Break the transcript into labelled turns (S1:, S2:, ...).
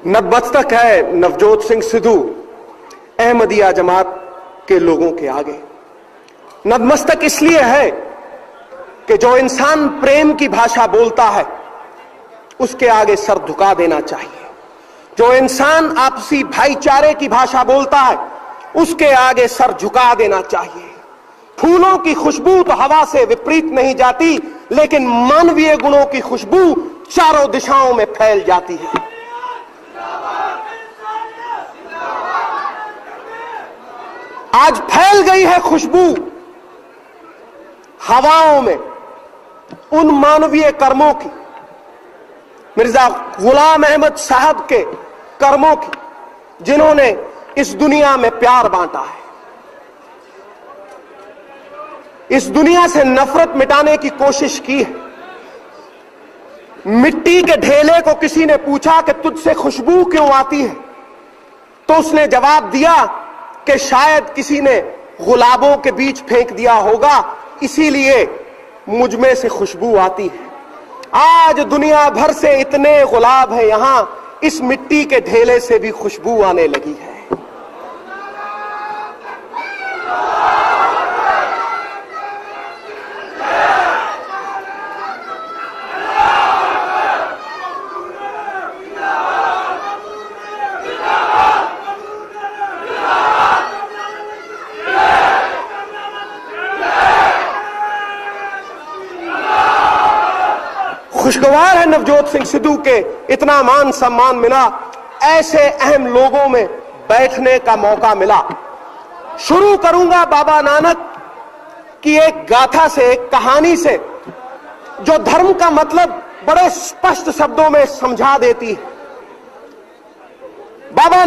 S1: नतमस्तक है नवजोत सिंह सिद्धू अहमदिया जमात के लोगों के आगे। नतमस्तक इसलिए है कि जो इंसान प्रेम की भाषा बोलता है उसके आगे सर झुका देना चाहिए। जो इंसान आपसी भाईचारे की भाषा बोलता है उसके आगे सर झुका देना चाहिए। फूलों की खुशबू तो हवा से विपरीत नहीं जाती, लेकिन मानवीय गुणों की खुशबू चारों दिशाओं में फैल जाती है। आज फैल गई है खुशबू हवाओं में उन मानवीय कर्मों की, मिर्जा गुलाम अहमद साहब के कर्मों की, जिन्होंने इस दुनिया में प्यार बांटा है। इस दुनिया से नफरत मिटाने की कोशिश की है। मिट्टी के ढेले को किसी ने पूछा कि तुझसे खुशबू क्यों आती है, तो उसने जवाब दिया कि शायद किसी ने गुलाबों के बीच फेंक दिया होगा, इसीलिए मुझ में से खुशबू आती है। आज दुनिया भर से इतने गुलाब हैं यहां, इस मिट्टी के ढेले से भी खुशबू आने लगी है। खुशगवार है नवजोत सिंह सिद्धू के इतना मान सम्मान मिला, ऐसे अहम लोगों में बैठने का मौका मिला। शुरू करूंगा बाबा नानक की एक गाथा से, एक कहानी से, जो धर्म का मतलब बड़े स्पष्ट शब्दों में समझा देती है। बाबा